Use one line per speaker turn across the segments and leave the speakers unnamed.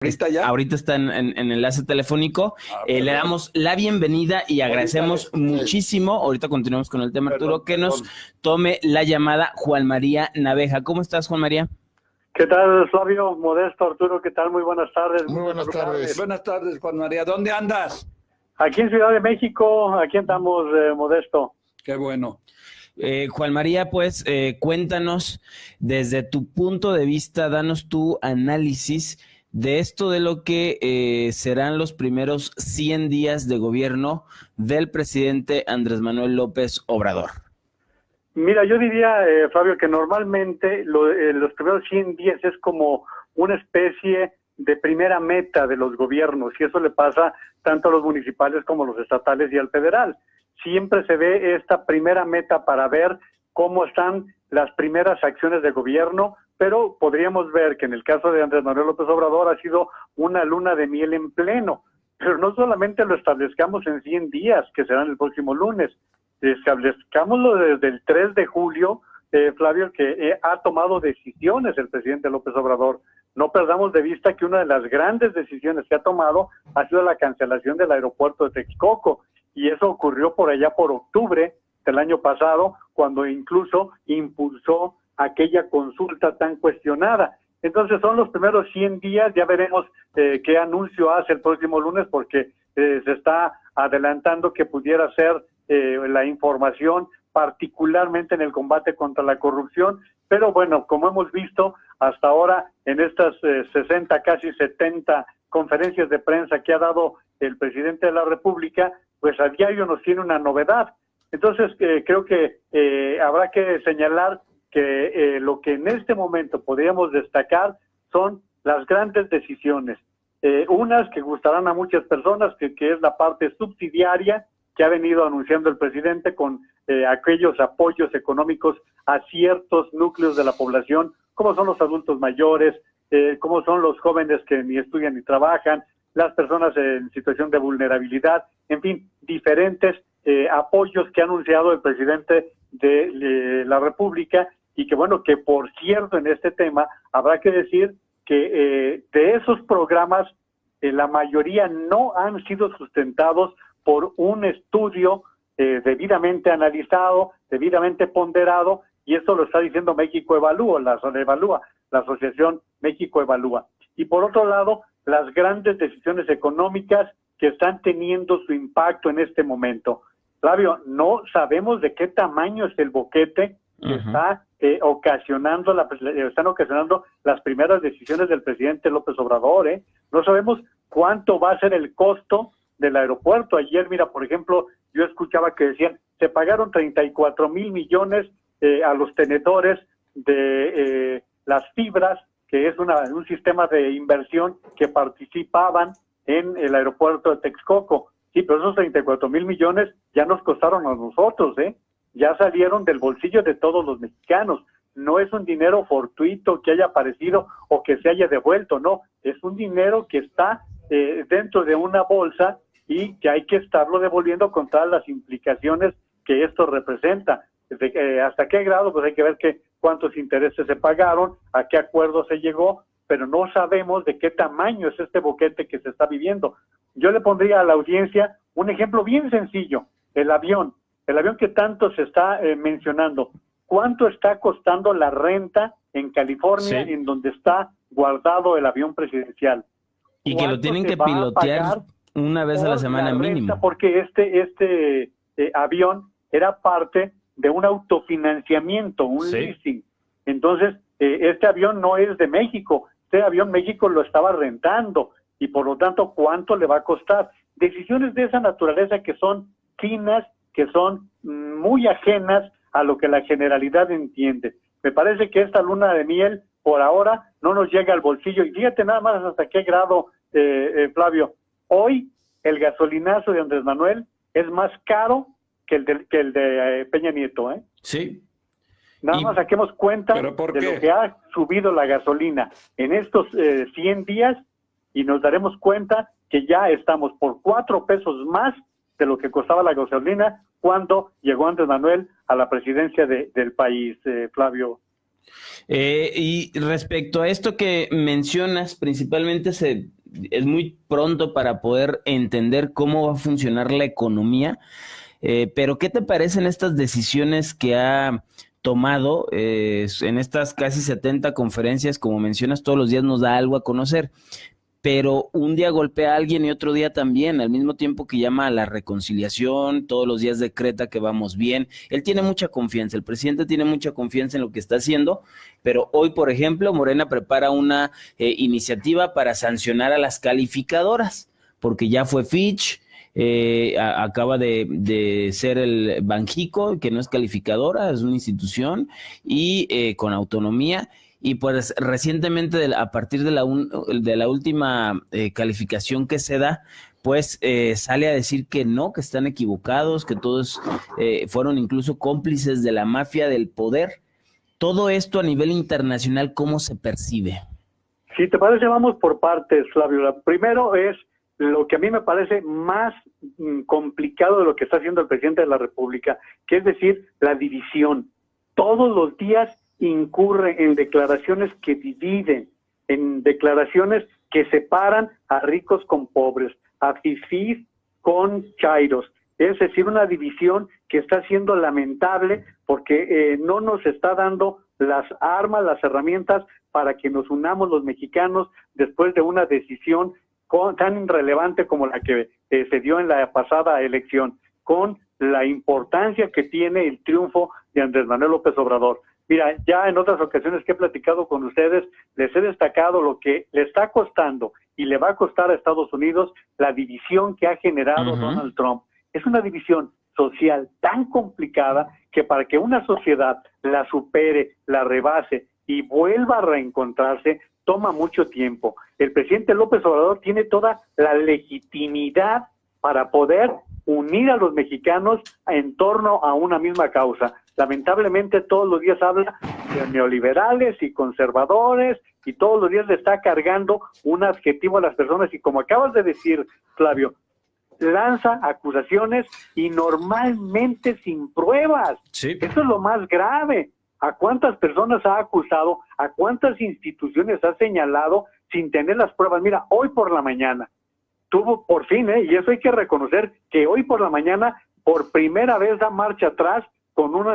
Ahorita está en enlace telefónico. Le damos la bienvenida y agradecemos muchísimo. Ahorita continuamos con el tema, Arturo, que nos tome la llamada Juan María Naveja. ¿Cómo estás, Juan María?
¿Qué tal, Flavio? Modesto, Arturo, ¿qué tal? Muy buenas tardes.
Muy buenas tardes.
Buenas tardes, Juan María. ¿Dónde andas?
Aquí en Ciudad de México, aquí andamos, Modesto.
Qué bueno.
Juan María, pues cuéntanos desde tu punto de vista, danos tu análisis de esto de lo que serán los primeros 100 días de gobierno del presidente Andrés Manuel López Obrador.
Mira, yo diría, Flavio, que normalmente los primeros 100 días es como una especie de primera meta de los gobiernos, y eso le pasa tanto a los municipales como a los estatales y al federal. Siempre se ve esta primera meta para ver cómo están las primeras acciones de gobierno, pero podríamos ver que en el caso de Andrés Manuel López Obrador ha sido una luna de miel en pleno, pero no solamente lo establezcamos en 100 días, que serán el próximo lunes, establezcámoslo desde el 3 de julio, Flavio, que ha tomado decisiones el presidente López Obrador. No perdamos de vista que una de las grandes decisiones que ha tomado ha sido la cancelación del aeropuerto de Texcoco, y eso ocurrió por allá por octubre del año pasado, cuando incluso impulsó aquella consulta tan cuestionada. Entonces son los primeros 100 días, ya veremos qué anuncio hace el próximo lunes, porque se está adelantando que pudiera ser la información, particularmente en el combate contra la corrupción, pero bueno, como hemos visto hasta ahora en estas 60, casi 70 conferencias de prensa que ha dado el presidente de la República, pues a diario nos tiene una novedad. Entonces creo que habrá que señalar que lo que en este momento podríamos destacar son las grandes decisiones, unas que gustarán a muchas personas, que es la parte subsidiaria que ha venido anunciando el presidente con aquellos apoyos económicos a ciertos núcleos de la población, como son los adultos mayores, como son los jóvenes que ni estudian ni trabajan, las personas en situación de vulnerabilidad, en fin, diferentes apoyos que ha anunciado el presidente de la República, y que bueno, que por cierto en este tema habrá que decir que de esos programas la mayoría no han sido sustentados por un estudio debidamente analizado, debidamente ponderado, y esto lo está diciendo México Evalúa, la Asociación México Evalúa. Y por otro lado, las grandes decisiones económicas que están teniendo su impacto en este momento. Flavio, no sabemos de qué tamaño es el boquete que están ocasionando las primeras decisiones del presidente López Obrador. No sabemos cuánto va a ser el costo del aeropuerto. Ayer, mira, por ejemplo, yo escuchaba que decían, se pagaron 34,000 millones a los tenedores de las fibras, que es un sistema de inversión que participaban en el aeropuerto de Texcoco. Sí, pero esos 34,000 millones ya nos costaron a nosotros, ya salieron del bolsillo de todos los mexicanos. No es un dinero fortuito que haya aparecido o que se haya devuelto, no, es un dinero que está dentro de una bolsa y que hay que estarlo devolviendo con todas las implicaciones que esto representa. ¿Hasta qué grado? Pues hay que ver cuántos intereses se pagaron, a qué acuerdo se llegó, pero no sabemos de qué tamaño es este boquete que se está viviendo. Yo le pondría a la audiencia un ejemplo bien sencillo, el avión que tanto se está mencionando. ¿Cuánto está costando la renta en California, en donde está guardado el avión presidencial?
Y que lo tienen que pilotear una vez a la semana mínimo.
Porque este avión era parte de un autofinanciamiento, un leasing. Entonces, este avión no es de México, este avión México lo estaba rentando, y por lo tanto, ¿cuánto le va a costar? Decisiones de esa naturaleza que son finas, que son muy ajenas a lo que la generalidad entiende. Me parece que esta luna de miel, por ahora, no nos llega al bolsillo. Y fíjate nada más hasta qué grado, Flavio. Hoy, el gasolinazo de Andrés Manuel es más caro que el de Peña Nieto,
Sí.
Nada más saquemos cuenta de lo que ha subido la gasolina en estos 100 días, y nos daremos cuenta que ya estamos por 4 pesos más de lo que costaba la gasolina cuando llegó Andrés Manuel a la presidencia del país, Flavio.
Y respecto a esto que mencionas, principalmente es muy pronto para poder entender cómo va a funcionar la economía, pero ¿qué te parecen estas decisiones que ha tomado en estas casi 70 conferencias? Como mencionas, todos los días nos da algo a conocer, pero un día golpea a alguien y otro día también, al mismo tiempo que llama a la reconciliación, todos los días decreta que vamos bien. Él tiene mucha confianza, el presidente tiene mucha confianza en lo que está haciendo, pero hoy, por ejemplo, Morena prepara una iniciativa para sancionar a las calificadoras, porque ya fue Fitch, acaba de ser el Banjico, que no es calificadora, es una institución y con autonomía. Y pues recientemente, a partir de la última calificación que se da, pues sale a decir que no, que están equivocados, que todos fueron incluso cómplices de la mafia del poder. Todo esto a nivel internacional, ¿cómo se percibe?
Si te parece, vamos por partes, Flavio. Primero es lo que a mí me parece más complicado de lo que está haciendo el presidente de la República, que es decir, la división. Todos los días incurre en declaraciones que dividen, en declaraciones que separan a ricos con pobres, a fifís con chairos. Es decir, una división que está siendo lamentable porque no nos está dando las armas, las herramientas para que nos unamos los mexicanos después de una decisión tan irrelevante como la que se dio en la pasada elección, con la importancia que tiene el triunfo de Andrés Manuel López Obrador. Mira, ya en otras ocasiones que he platicado con ustedes, les he destacado lo que le está costando y le va a costar a Estados Unidos la división que ha generado Donald Trump. Es una división social tan complicada que para que una sociedad la supere, la rebase y vuelva a reencontrarse, toma mucho tiempo. El presidente López Obrador tiene toda la legitimidad para poder unir a los mexicanos en torno a una misma causa. Lamentablemente todos los días habla de neoliberales y conservadores y todos los días le está cargando un adjetivo a las personas y como acabas de decir, Flavio, lanza acusaciones y normalmente sin pruebas. Sí. Eso es lo más grave. ¿A cuántas personas ha acusado? ¿A cuántas instituciones ha señalado sin tener las pruebas? Mira, hoy por la mañana tuvo por fin, y eso hay que reconocer, que hoy por la mañana por primera vez da marcha atrás con un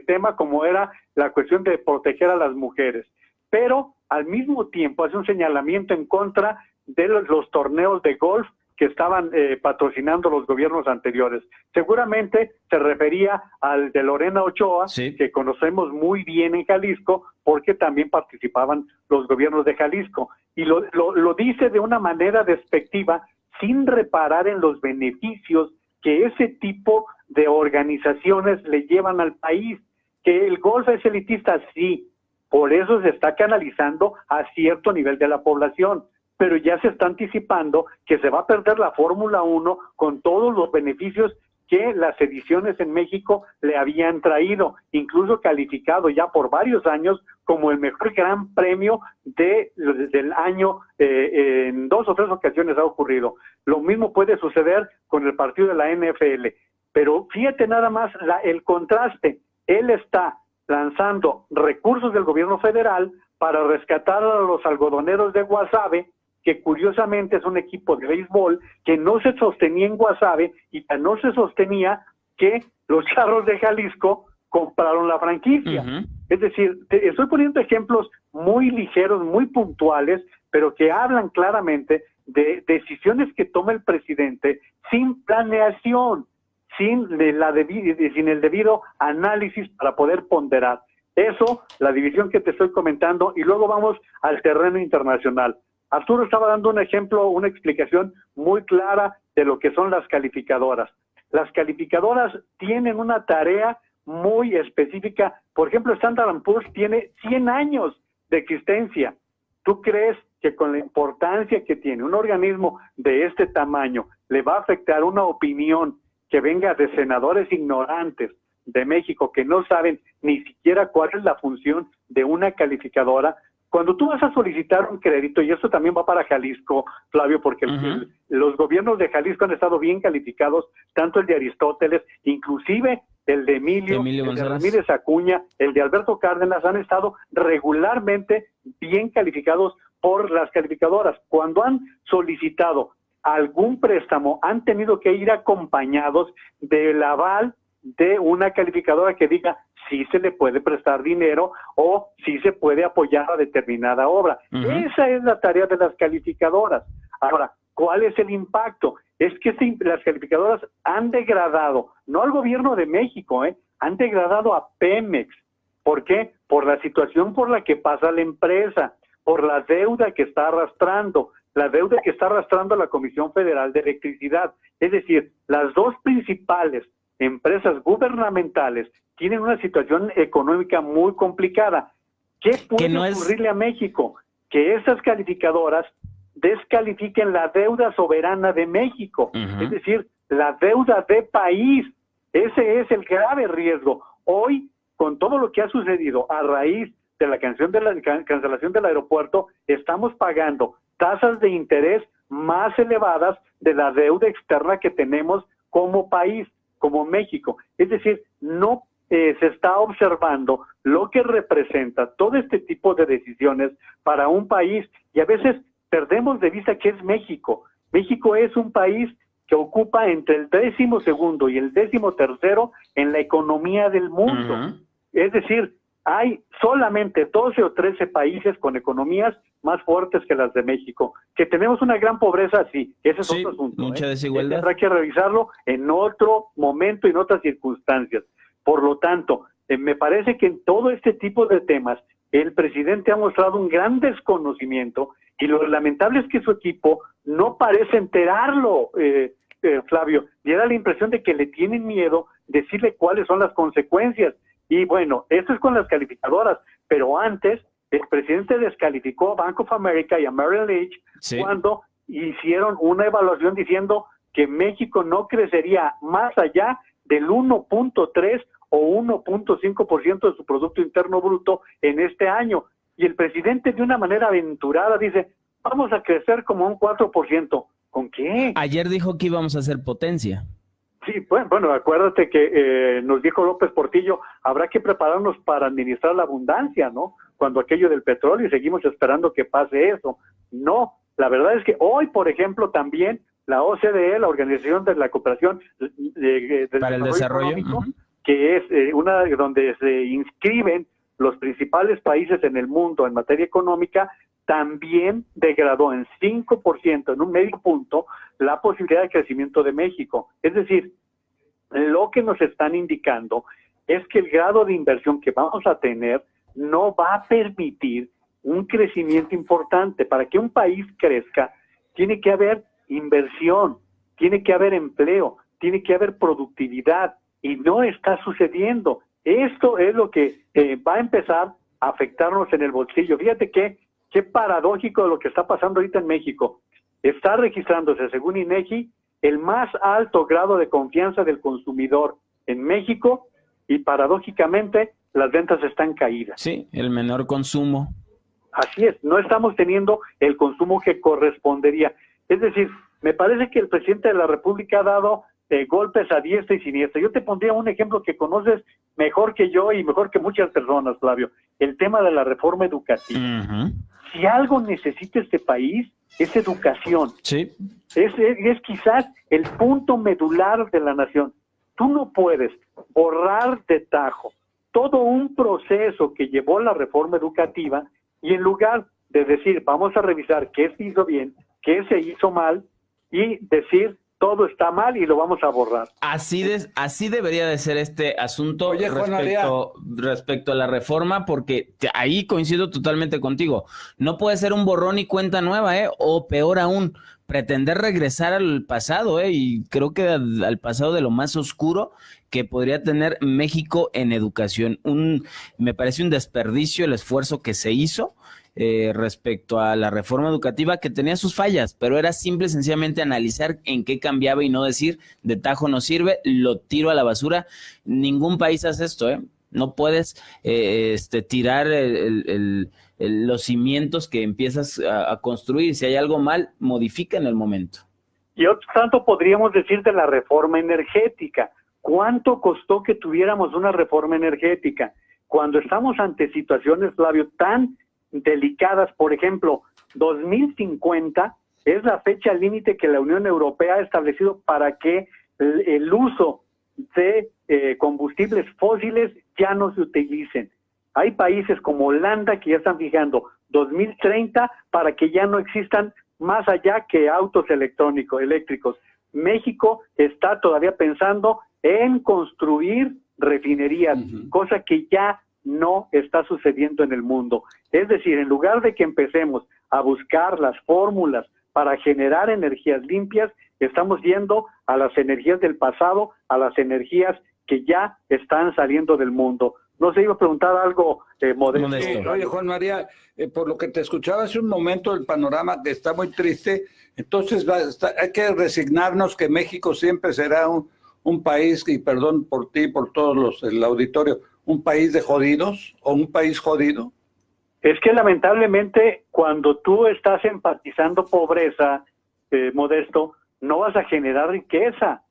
tema como era la cuestión de proteger a las mujeres. Pero al mismo tiempo hace un señalamiento en contra de los torneos de golf que estaban patrocinando los gobiernos anteriores. Seguramente se refería al de Lorena Ochoa, sí, que conocemos muy bien en Jalisco, porque también participaban los gobiernos de Jalisco. Y lo dice de una manera despectiva, sin reparar en los beneficios que ese tipo de organizaciones le llevan al país. Que el golf es elitista, sí, por eso se está canalizando a cierto nivel de la población, pero ya se está anticipando que se va a perder la Fórmula 1 con todos los beneficios que las ediciones en México le habían traído, incluso calificado ya por varios años como el mejor gran premio del año. En 2 o 3 ocasiones ha ocurrido. Lo mismo puede suceder con el partido de la NFL, pero fíjate nada más el contraste. Él está lanzando recursos del gobierno federal para rescatar a los algodoneros de Guasave, que curiosamente es un equipo de béisbol que no se sostenía en Guasave y que no se sostenía que los Charros de Jalisco compraron la franquicia. Es decir, estoy poniendo ejemplos muy ligeros, muy puntuales, pero que hablan claramente de decisiones que toma el presidente sin planeación, sin el debido análisis para poder ponderar. Eso, la división que te estoy comentando, y luego vamos al terreno internacional. Arturo estaba dando un ejemplo, una explicación muy clara de lo que son las calificadoras. Las calificadoras tienen una tarea muy específica. Por ejemplo, Standard & Poor's tiene 100 años de existencia. ¿Tú crees que con la importancia que tiene un organismo de este tamaño le va a afectar una opinión que venga de senadores ignorantes de México que no saben ni siquiera cuál es la función de una calificadora? Cuando tú vas a solicitar un crédito, y esto también va para Jalisco, Flavio, porque los gobiernos de Jalisco han estado bien calificados, tanto el de Aristóteles, inclusive el de Emilio, el de
González.
Ramírez Acuña, el de Alberto Cárdenas han estado regularmente bien calificados por las calificadoras. Cuando han solicitado algún préstamo, han tenido que ir acompañados del aval de una calificadora que diga si se le puede prestar dinero o si se puede apoyar a determinada obra. Esa es la tarea de las calificadoras. Ahora, ¿cuál es el impacto? Es que las calificadoras han degradado, no al gobierno de México, han degradado a Pemex. ¿Por qué? Por la situación por la que pasa la empresa, por la deuda que está arrastrando, la deuda que está arrastrando la Comisión Federal de Electricidad. Es decir, las dos principales empresas gubernamentales tienen una situación económica muy complicada. ¿Qué puede ocurrirle a México? Que esas calificadoras descalifiquen la deuda soberana de México, es decir, la deuda de país. Ese es el grave riesgo. Hoy, con todo lo que ha sucedido a raíz de la cancelación del aeropuerto, estamos pagando tasas de interés más elevadas de la deuda externa que tenemos como país, como México. Es decir, no se está observando lo que representa todo este tipo de decisiones para un país, y a veces perdemos de vista que es México. México es un país que ocupa entre el 12º y el 13º en la economía del mundo. Es decir, hay solamente 12 o 13 países con economías más fuertes que las de México. Que tenemos una gran pobreza, sí, ese es otro asunto.
Mucha desigualdad.
Habrá que revisarlo en otro momento y en otras circunstancias. Por lo tanto, me parece que en todo este tipo de temas, el presidente ha mostrado un gran desconocimiento, y lo lamentable es que su equipo no parece enterarlo, Flavio. Y da la impresión de que le tienen miedo decirle cuáles son las consecuencias. Y bueno, esto es con las calificadoras, pero antes el presidente descalificó a Bank of America y a Merrill Lynch cuando hicieron una evaluación diciendo que México no crecería más allá del 1.3 o 1.5% de su Producto Interno Bruto en este año. Y el presidente, de una manera aventurada, dice, vamos a crecer como un 4%. ¿Con qué?
Ayer dijo que íbamos a ser potencia.
Sí, bueno, acuérdate que nos dijo López Portillo, habrá que prepararnos para administrar la abundancia, ¿no? Cuando aquello del petróleo, y seguimos esperando que pase eso. No, la verdad es que hoy, por ejemplo, también la OCDE, la Organización de la Cooperación
para el Desarrollo
Económico, que es una donde se inscriben los principales países en el mundo en materia económica, también degradó en 5%, en un medio punto, la posibilidad de crecimiento de México. Es decir, lo que nos están indicando es que el grado de inversión que vamos a tener no va a permitir un crecimiento importante. Para que un país crezca, tiene que haber inversión, tiene que haber empleo, tiene que haber productividad, y no está sucediendo. Esto es lo que va a empezar a afectarnos en el bolsillo. Fíjate qué paradójico lo que está pasando ahorita en México. Está registrándose, según INEGI, el más alto grado de confianza del consumidor en México, y paradójicamente las ventas están caídas.
Sí, el menor consumo.
Así es, no estamos teniendo el consumo que correspondería. Es decir, me parece que el presidente de la República ha dado golpes a diestra y siniestra. Yo te pondría un ejemplo que conoces mejor que yo y mejor que muchas personas, Flavio, el tema de la reforma educativa. Si algo necesita este país, es educación.
Sí.
Es quizás el punto medular de la nación. Tú no puedes borrar de tajo todo un proceso que llevó la reforma educativa, y en lugar de decir, vamos a revisar qué se hizo bien, qué se hizo mal, y decir, todo está mal y lo vamos a borrar.
Así debería de ser este asunto.
Oye,
respecto a la reforma, porque ahí coincido totalmente contigo. No puede ser un borrón y cuenta nueva, o peor aún, pretender regresar al pasado, y creo que al pasado de lo más oscuro que podría tener México en educación. Me parece un desperdicio el esfuerzo que se hizo respecto a la reforma educativa, que tenía sus fallas, pero era simple y sencillamente analizar en qué cambiaba y no decir de tajo no sirve, lo tiro a la basura. Ningún país hace esto, No puedes tirar los cimientos que empiezas a construir. Si hay algo mal, modifica en el momento.
Y otro tanto podríamos decir de la reforma energética. ¿Cuánto costó que tuviéramos una reforma energética? Cuando estamos ante situaciones, Flavio, tan delicadas, por ejemplo, 2050 es la fecha límite que la Unión Europea ha establecido para que el uso de combustibles fósiles ya no se utilicen. Hay países como Holanda que ya están fijando 2030 para que ya no existan más allá que autos eléctricos. México está todavía pensando en construir refinerías, cosa que ya no está sucediendo en el mundo. Es decir, en lugar de que empecemos a buscar las fórmulas para generar energías limpias, estamos yendo a las energías del pasado, a las energías que ya están saliendo del mundo. No sé, iba a preguntar algo, Modesto.
Sí, oye, Juan María, por lo que te escuchaba hace un momento, el panorama que está muy triste, entonces hay que resignarnos que México siempre será un país, y perdón por ti, por todos el auditorio, un país de jodidos o un país jodido.
Es que lamentablemente cuando tú estás enfatizando pobreza, Modesto, no vas a generar riqueza.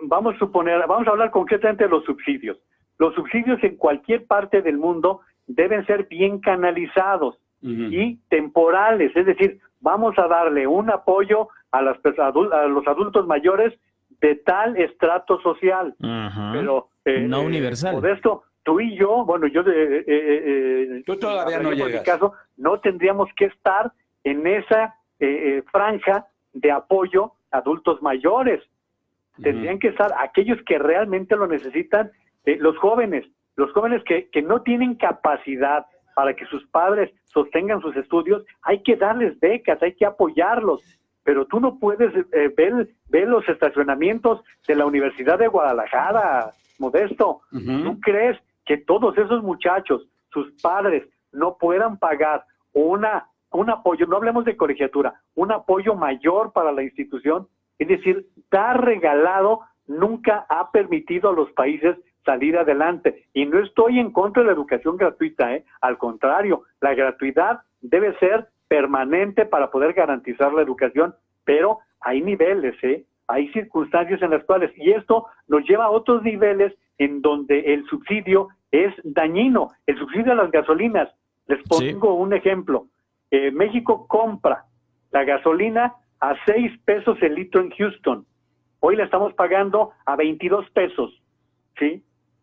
Vamos a hablar concretamente de los subsidios. Los subsidios en cualquier parte del mundo deben ser bien canalizados y temporales, es decir, vamos a darle un apoyo a los adultos mayores de tal estrato social, pero
no universal.
Modesto, tú y yo, bueno,
tú todavía no llegas.
En mi caso, no tendríamos que estar en esa franja de apoyo a adultos mayores. Tendrían que estar aquellos que realmente lo necesitan, los jóvenes que no tienen capacidad para que sus padres sostengan sus estudios. Hay que darles becas, hay que apoyarlos, pero tú no puedes ver los estacionamientos de la Universidad de Guadalajara, Modesto. ¿Tú crees que todos esos muchachos, sus padres, no puedan pagar un apoyo, no hablemos de colegiatura, un apoyo mayor para la institución? Es decir, dar regalado nunca ha permitido a los países salir adelante. Y no estoy en contra de la educación gratuita, al contrario, la gratuidad debe ser permanente para poder garantizar la educación, pero hay niveles, hay circunstancias en las cuales, y esto nos lleva a otros niveles en donde el subsidio es dañino. El subsidio a las gasolinas, les pongo un ejemplo. México compra la gasolina a 6 pesos el litro en Houston. Hoy la estamos pagando a 22 pesos, ¿sí?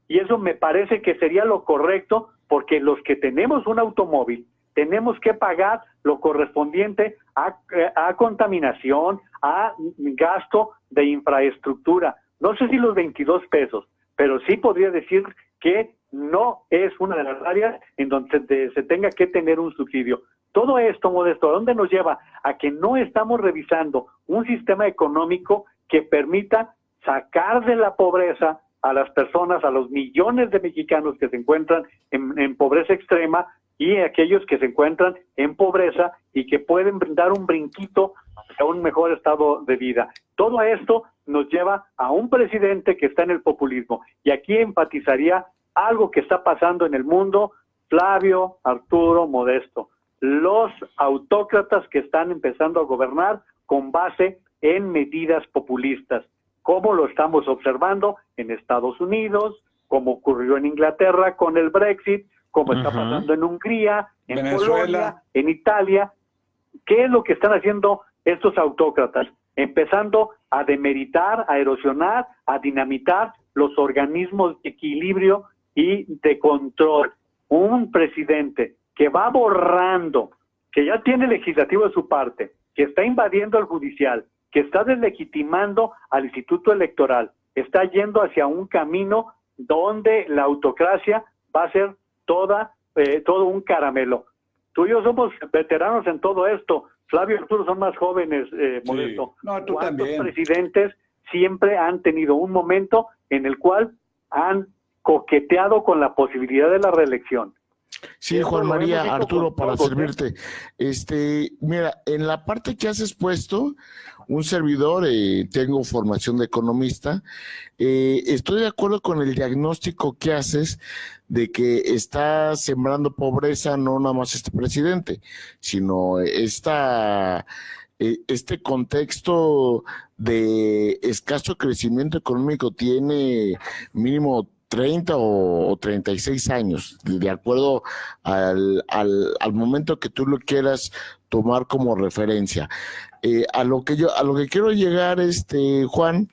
Y eso me parece que sería lo correcto, porque los que tenemos un automóvil tenemos que pagar lo correspondiente a contaminación, a gasto de infraestructura. No sé si los 22 pesos, pero sí podría decir que no es una de las áreas en donde se tenga que tener un subsidio. Todo esto, Modesto, ¿a dónde nos lleva? A que no estamos revisando un sistema económico que permita sacar de la pobreza a las personas, a los millones de mexicanos que se encuentran en pobreza extrema, y aquellos que se encuentran en pobreza y que pueden dar un brinquito hacia un mejor estado de vida. Todo esto nos lleva a un presidente que está en el populismo. Y aquí enfatizaría algo que está pasando en el mundo, Flavio, Arturo, Modesto. Los autócratas que están empezando a gobernar con base en medidas populistas, como lo estamos observando en Estados Unidos, como ocurrió en Inglaterra con el Brexit, como está pasando en Hungría, en
Venezuela,
Polonia, en Italia. ¿Qué es lo que están haciendo estos autócratas? Empezando a demeritar, a erosionar, a dinamitar los organismos de equilibrio y de control. Un presidente que va borrando, que ya tiene el legislativo de su parte, que está invadiendo el judicial, que está deslegitimando al Instituto Electoral, está yendo hacia un camino donde la autocracia va a ser todo un caramelo. Tú y yo somos veteranos en todo esto. Flavio y Arturo son más jóvenes, Modesto.
No, tú
¿Cuántos
también.
presidentes siempre han tenido un momento en el cual han coqueteado con la posibilidad de la reelección?
Sí,
Eso
Juan
lo
María,
hemos visto
Arturo,
con
para
todos,
servirte. Mira, en la parte que has expuesto, un servidor, tengo formación de economista, estoy de acuerdo con el diagnóstico que haces de que está sembrando pobreza no nada más este presidente, sino esta este contexto de escaso crecimiento económico tiene mínimo 30 o 36 años, de acuerdo al momento que tú lo quieras tomar como referencia. A lo que quiero llegar, Juan,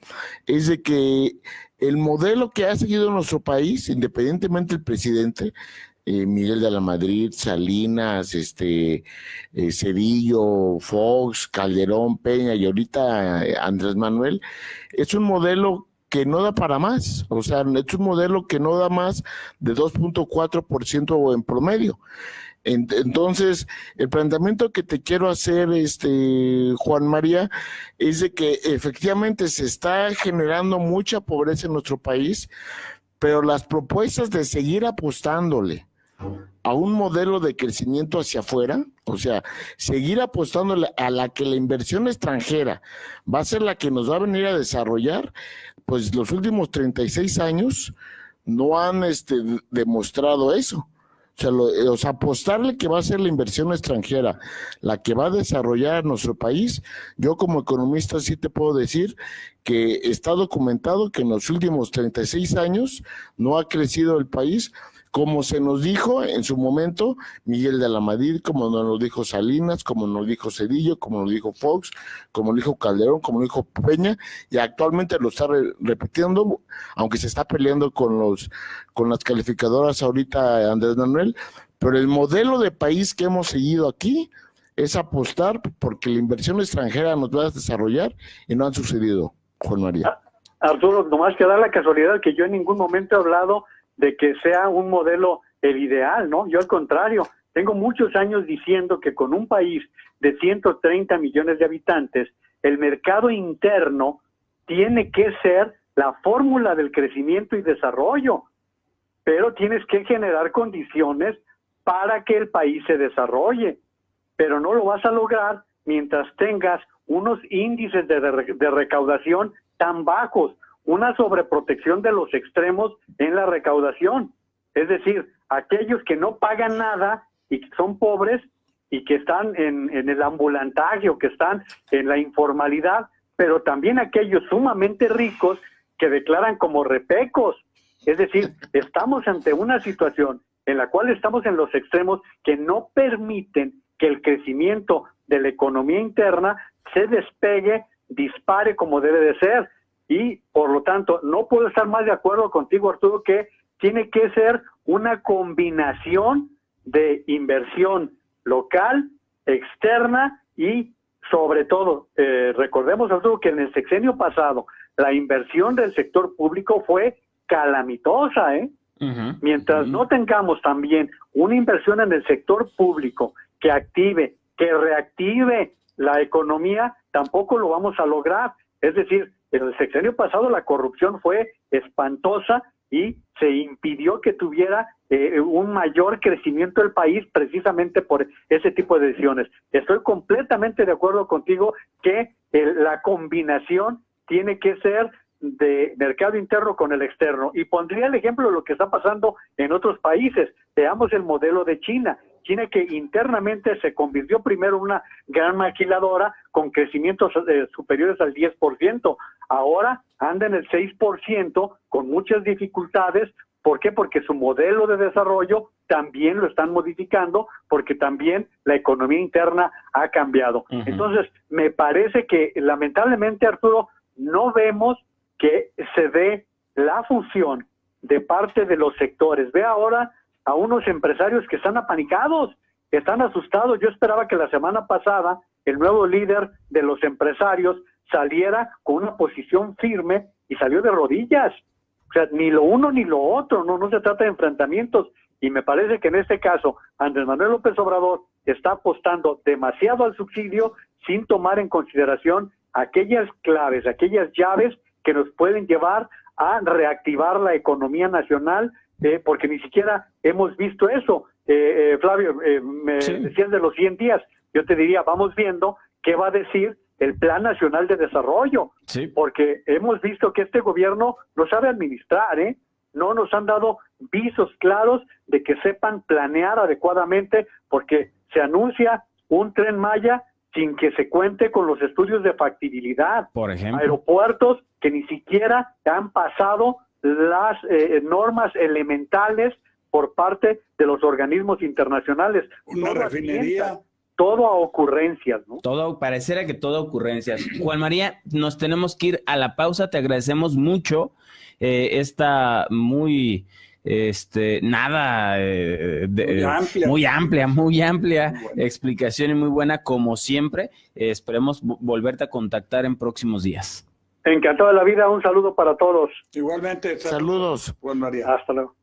es de que el modelo que ha seguido nuestro país, independientemente del presidente, Miguel de la Madrid, Salinas, Cedillo, Fox, Calderón, Peña y ahorita Andrés Manuel, es un modelo que no da para más, o sea, es un modelo que no da más de 2.4% en promedio. Entonces, el planteamiento que te quiero hacer, Juan María, es de que efectivamente se está generando mucha pobreza en nuestro país, pero las propuestas de seguir apostándole a un modelo de crecimiento hacia afuera, o sea, seguir apostándole a la que la inversión extranjera va a ser la que nos va a venir a desarrollar, pues los últimos 36 años no han demostrado eso. O sea, apostarle que va a ser la inversión extranjera la que va a desarrollar nuestro país, yo como economista sí te puedo decir que está documentado que en los últimos 36 años no ha crecido el país, como se nos dijo en su momento Miguel de la Madrid, como nos lo dijo Salinas, como nos dijo Cedillo, como nos dijo Fox, como nos dijo Calderón, como nos dijo Peña, y actualmente lo está repitiendo, aunque se está peleando con las calificadoras ahorita Andrés Manuel, pero el modelo de país que hemos seguido aquí es apostar porque la inversión extranjera nos va a desarrollar y no han sucedido, Juan María.
Arturo, nomás que da la casualidad que yo en ningún momento he hablado de que sea un modelo el ideal, ¿no? Yo al contrario, tengo muchos años diciendo que con un país de 130 millones de habitantes, el mercado interno tiene que ser la fórmula del crecimiento y desarrollo, pero tienes que generar condiciones para que el país se desarrolle, pero no lo vas a lograr mientras tengas unos índices de recaudación tan bajos, una sobreprotección de los extremos en la recaudación. Es decir, aquellos que no pagan nada y que son pobres y que están en el ambulantaje o que están en la informalidad, pero también aquellos sumamente ricos que declaran como repecos. Es decir, estamos ante una situación en la cual estamos en los extremos que no permiten que el crecimiento de la economía interna se despegue, dispare como debe de ser. Y, por lo tanto, no puedo estar más de acuerdo contigo, Arturo, que tiene que ser una combinación de inversión local, externa y, sobre todo, recordemos, Arturo, que en el sexenio pasado la inversión del sector público fue calamitosa, ¿eh? Mientras no tengamos también una inversión en el sector público que active, que reactive la economía, tampoco lo vamos a lograr. Es decir, en el sexenio pasado la corrupción fue espantosa y se impidió que tuviera un mayor crecimiento del país precisamente por ese tipo de decisiones. Estoy completamente de acuerdo contigo que la combinación tiene que ser de mercado interno con el externo. Y pondría el ejemplo de lo que está pasando en otros países. Veamos el modelo de China. China, que internamente se convirtió primero en una gran maquiladora con crecimientos superiores al 10%. Ahora anda en el 6% con muchas dificultades. ¿Por qué? Porque su modelo de desarrollo también lo están modificando, porque también la economía interna ha cambiado. Entonces, me parece que lamentablemente, Arturo, no vemos que se dé la fusión de parte de los sectores. Ve ahora a unos empresarios que están apanicados, que están asustados. Yo esperaba que la semana pasada el nuevo líder de los empresarios saliera con una posición firme y salió de rodillas. O sea, ni lo uno ni lo otro, no se trata de enfrentamientos. Y me parece que en este caso Andrés Manuel López Obrador está apostando demasiado al subsidio sin tomar en consideración aquellas claves, aquellas llaves que nos pueden llevar a reactivar la economía nacional, porque ni siquiera hemos visto eso. Flavio, me decías de los 100 días, yo te diría, vamos viendo qué va a decir el Plan Nacional de Desarrollo, porque hemos visto que este gobierno no sabe administrar, no nos han dado visos claros de que sepan planear adecuadamente, porque se anuncia un Tren Maya sin que se cuente con los estudios de factibilidad.
Por ejemplo.
Aeropuertos que ni siquiera han pasado las normas elementales por parte de los organismos internacionales.
Una refinería.
Todo a ocurrencias, ¿no?
Todo, pareciera que todo ocurrencias. Juan María, nos tenemos que ir a la pausa. Te agradecemos mucho esta muy muy amplia explicación y muy buena como siempre. Esperemos volverte a contactar en próximos días.
Encantado de la vida, un saludo para todos.
Igualmente.
Saludos.
Juan María.
Hasta luego.